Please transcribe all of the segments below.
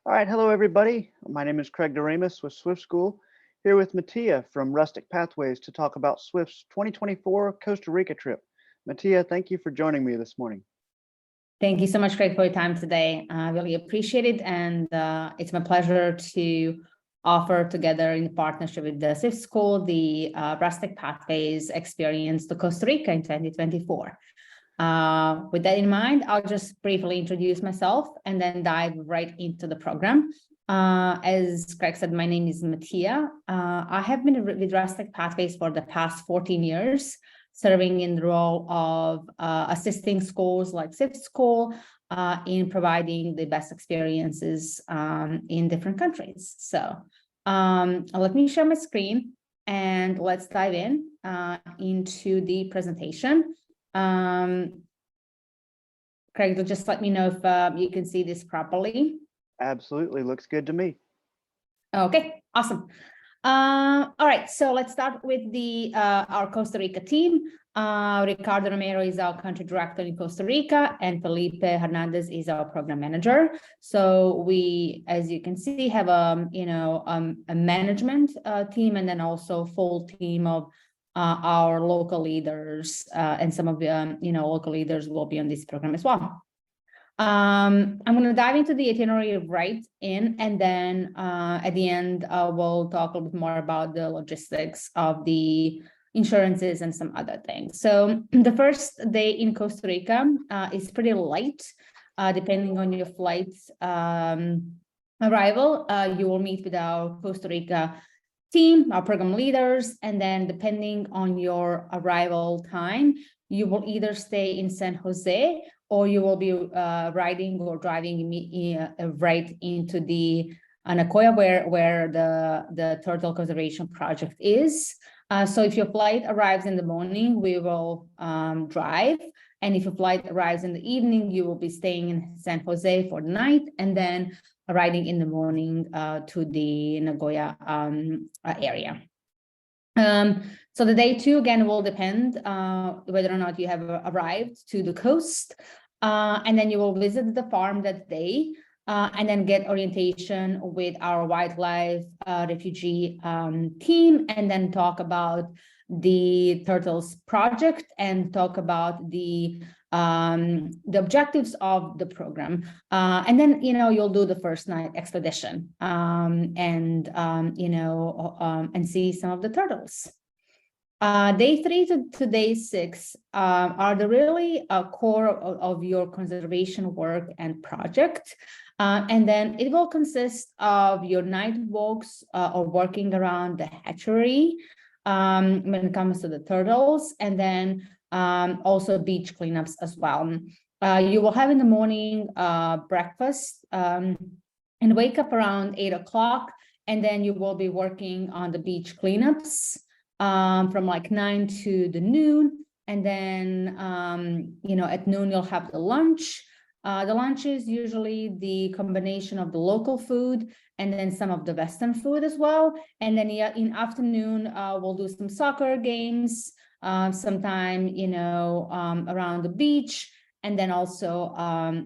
All right, hello everybody. My name is Craig Doremus with Swift School, here with Mattia from Rustic Pathways to talk about Swift's 2024 Costa Rica trip. Mattia, thank you for joining me this morning. Thank you so much, Craig, for your time today. I really appreciate it. And it's my pleasure to offer together in partnership with the Swift School, the Rustic Pathways experience to Costa Rica in 2024. With that in mind, I'll just briefly introduce myself and then dive right into the program. As Craig said, my name is Mattia. I have been with Rustic Pathways for the past 14 years, serving in the role of assisting schools like Swift School in providing the best experiences in different countries. So let me share my screen and let's dive in into the presentation. Craig, just let me know if you can see this properly. Absolutely, looks good to me. Okay, awesome. All right, so let's start with the our Costa Rica team. Ricardo Romero is our country director in Costa Rica, and Felipe Hernandez is our program manager. So we, as you can see, have a management team, and then also full team of our local leaders, and some of the local leaders will be on this program as well. I'm going to dive into the itinerary right in, and then at the end, we'll talk a little bit more about the logistics of the insurances and some other things. So the first day in Costa Rica is pretty light, depending on your flight arrival. You will meet with our Costa Rica team, our program leaders, and then depending on your arrival time, you will either stay in San Jose or you will be riding or driving right into the Anacoya, where the Turtle Conservation Project is. So if your flight arrives in the morning, we will drive. And if your flight arrives in the evening, you will be staying in San Jose for the night and then riding in the morning to the Nagoya area. So the day two, again, will depend whether or not you have arrived to the coast. And then you will visit the farm that day and then get orientation with our wildlife refugee team, and then talk about the Turtles project and talk about the objectives of the program. And then, you'll do the first night expedition and see some of the turtles. Day 3 to day 6 are the really core of your conservation work and project. And then it will consist of your night walks or working around the hatchery when it comes to the turtles, and then also beach cleanups as well. You will have in the morning breakfast and wake up around 8 o'clock, and then you will be working on the beach cleanups from like 9 to the noon. And then, at noon, you'll have the lunch. The lunch is usually the combination of the local food and then some of the Western food as well. And then in afternoon, we'll do some soccer games, sometime, around the beach. And then also,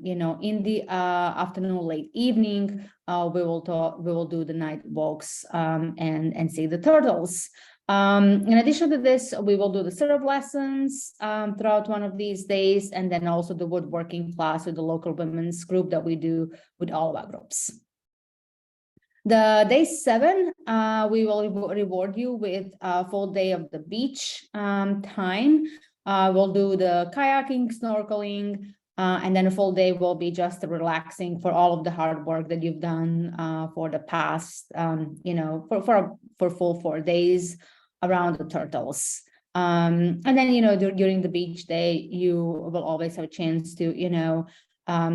in the afternoon, late evening, we will do the night walks and see the turtles. In addition to this, we will do the syrup lessons throughout one of these days, and then also the woodworking class with the local women's group that we do with all of our groups. The day 7, we will reward you with a full day of the beach time. We'll do the kayaking, snorkeling, and then a full day will be just relaxing for all of the hard work that you've done for the past, for full 4 days around the turtles. And then, during the beach day, you will always have a chance to,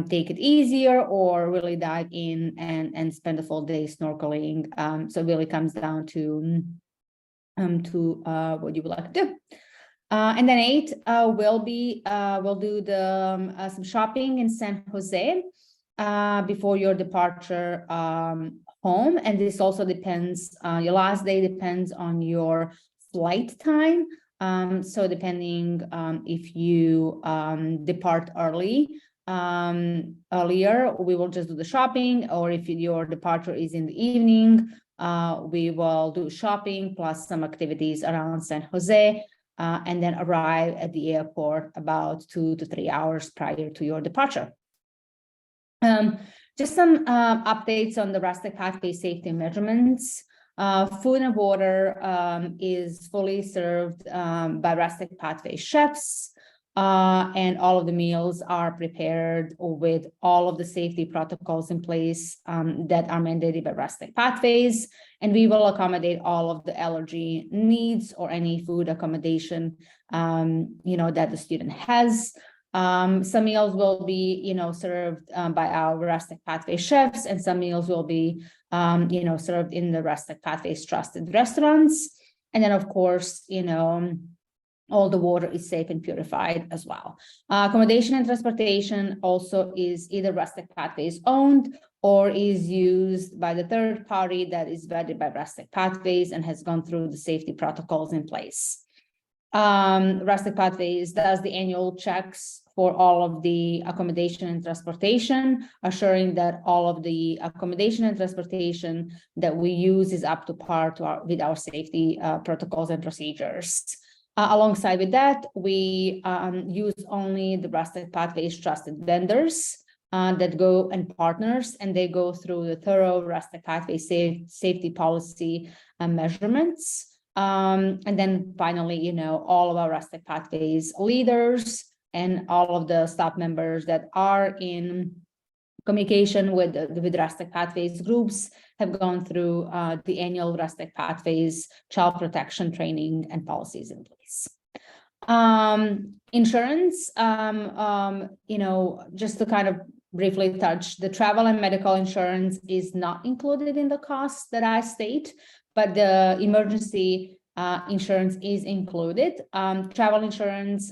take it easier or really dive in and spend a full day snorkeling. So it really comes down to what you would like to do. And then 8 we'll do the some shopping in San Jose before your departure home. And this also depends, your last day depends on your flight time. So depending if you depart early, earlier, we will just do the shopping, or if your departure is in the evening, we will do shopping plus some activities around San Jose, and then arrive at the airport about 2 to 3 hours prior to your departure. Just some updates on the Rustic Pathway safety measurements. Food and water is fully served by Rustic Pathway chefs, and all of the meals are prepared with all of the safety protocols in place that are mandated by Rustic Pathways, and we will accommodate all of the allergy needs or any food accommodation that the student has. Some meals will be, served by our Rustic Pathway chefs, and some meals will be, served in the Rustic Pathways trusted restaurants. And then, of course, all the water is safe and purified as well. Accommodation and transportation also is either Rustic Pathways owned or is used by the third party that is vetted by Rustic Pathways and has gone through the safety protocols in place. Rustic Pathways does the annual checks for all of the accommodation and transportation, assuring that all of the accommodation and transportation that we use is up to par with our safety protocols and procedures. Alongside with that, we use only the Rustic Pathways trusted vendors that go and partners, and they go through the thorough Rustic Pathway safety policy measurements. And then finally, all of our Rustic Pathways leaders and all of the staff members that are in communication with Rustic Pathways groups have gone through the annual Rustic Pathways child protection training and policies in place. Insurance, just to kind of briefly touch, the travel and medical insurance is not included in the costs that I state, but the emergency insurance is included. Travel insurance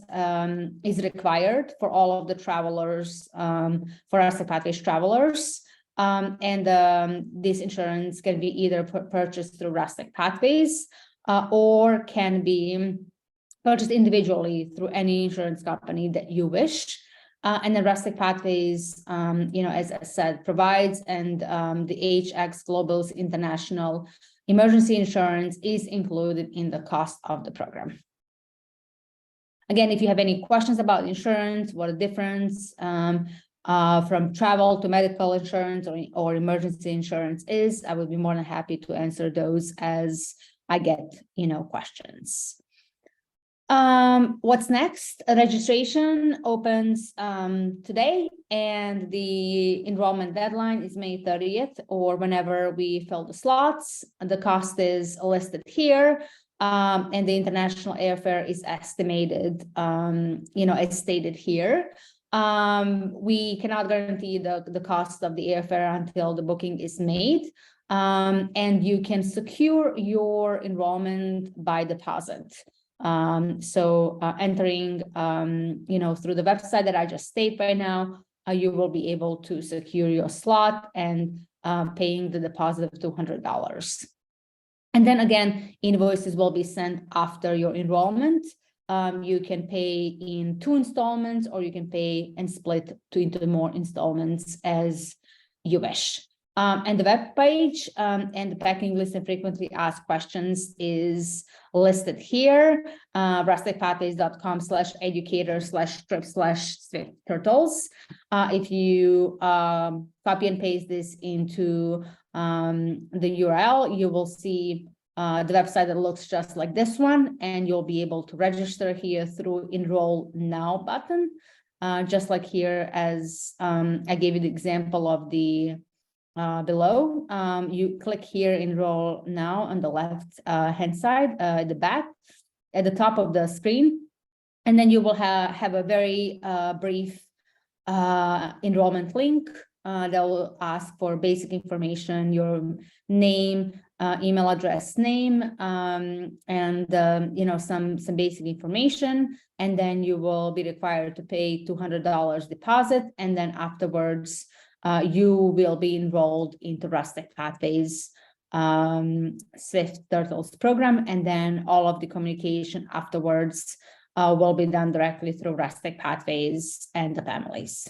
is required for all of the travelers, for Rustic Pathways travelers. This insurance can be either purchased through Rustic Pathways or can be purchased individually through any insurance company that you wish. And the Rustic Pathways, as I said, provides, and the HX Global's international emergency insurance is included in the cost of the program. Again, if you have any questions about insurance, what the difference from travel to medical insurance or emergency insurance is, I would be more than happy to answer those as I get, questions. What's next? Registration opens today, and the enrollment deadline is May 30th, or whenever we fill the slots. The cost is listed here, and the international airfare is estimated, as stated here. We cannot guarantee the cost of the airfare until the booking is made, and you can secure your enrollment by deposit. Entering, through the website that I just stated right now, you will be able to secure your slot and paying the deposit of $200. And then again, invoices will be sent after your enrollment. You can pay in 2 installments, or you can pay and split into more installments as you wish. And the web page and the packing list and frequently asked questions is listed here, rusticpathways.com/educator/trip/Swift turtles. If you copy and paste this into the URL, you will see the website that looks just like this one, and you'll be able to register here through Enroll Now button, just like here as I gave you the example of the below. You click here, Enroll Now, on the left hand side, the back, at the top of the screen, and then you will have a very brief enrollment link that will ask for basic information, your name, email address, name, and some basic information, and then you will be required to pay $200 deposit, and then afterwards you will be enrolled into Rustic Pathways Swift Turtles program, and then all of the communication afterwards will be done directly through Rustic Pathways and the families.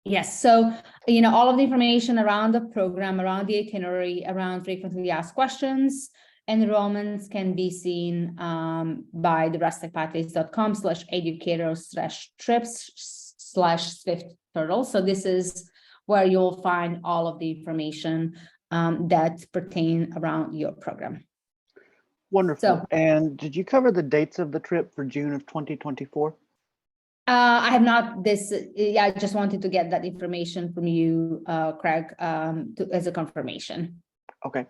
Yes, so, you know, all of the information around the program, around the itinerary, around frequently asked questions, enrollments can be seen by the rusticpathways.com/educator/trips/Swift Turtle. So this is where you'll find all of the information that pertain around your program. Wonderful. So, And did you cover the dates of the trip for June of 2024? I have not yeah, I just wanted to get that information from you, Craig, as a confirmation. Okay.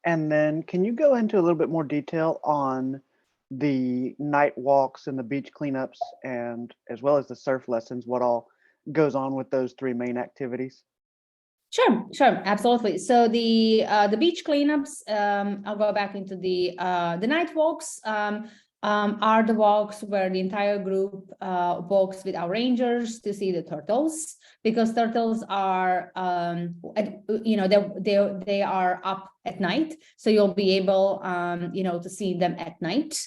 And then can you go into a little bit more detail on the night walks and the beach cleanups, and as well as the surf lessons, what all goes on with those three main activities? Sure, absolutely. So the beach cleanups, I'll go back into the night walks. Are the walks where the entire group walks with our rangers to see the turtles, because turtles are you know, they are up at night, so you'll be able you know, to see them at night.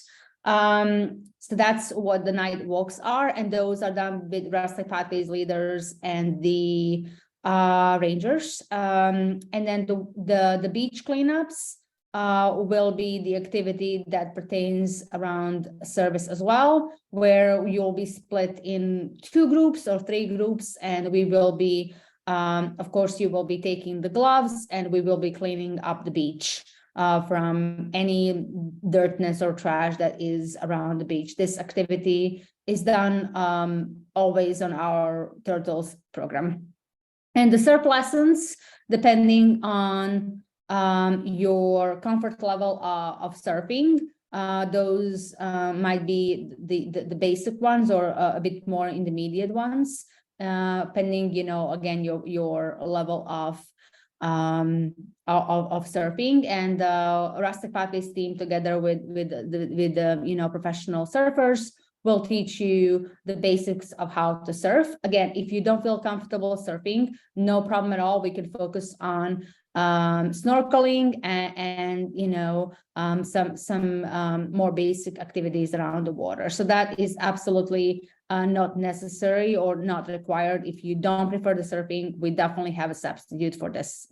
So that's what the night walks are, and those are done with Rustic Pathways leaders and the rangers. And then the beach cleanups will be the activity that pertains around service as well, where you'll be split in 2 groups or 3 groups, and we will be, of course, you will be taking the gloves, and we will be cleaning up the beach from any dirtness or trash that is around the beach. This activity is done always on our Turtles program. And the surf lessons, depending on your comfort level of surfing, those might be the basic ones, or a bit more intermediate ones, pending, you know, again, your level of surfing. And the Rustic Pathways team, together with the you know, professional surfers, will teach you the basics of how to surf. Again, if you don't feel comfortable surfing, no problem at all. We can focus on snorkeling and you know, some more basic activities around the water. So that is absolutely not necessary or not required. If you don't prefer the surfing, we definitely have a substitute for this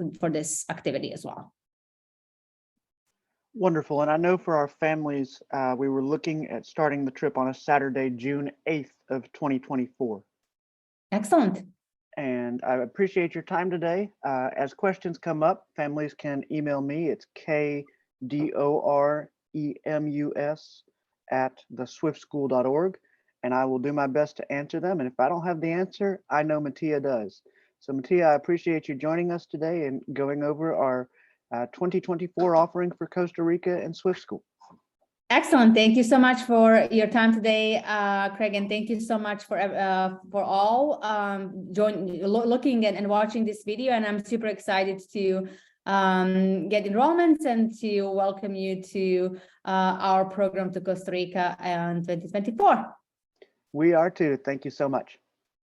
activity as well. Wonderful. And I know for our families, we were looking at starting the trip on a Saturday, June 8th of 2024. Excellent. And I appreciate your time today. As questions come up, families can email me. It's kdoremus@theswiftschool.org, and I will do my best to answer them. And if I don't have the answer, I know Mattia does. So Mattia, I appreciate you joining us today and going over our 2024 offering for Costa Rica and Swift School. Excellent. Thank you so much for your time today, Craig, and thank you so much for all looking and watching this video. And I'm super excited to get enrollments and to welcome you to our program to Costa Rica in 2024. We are too. Thank you so much.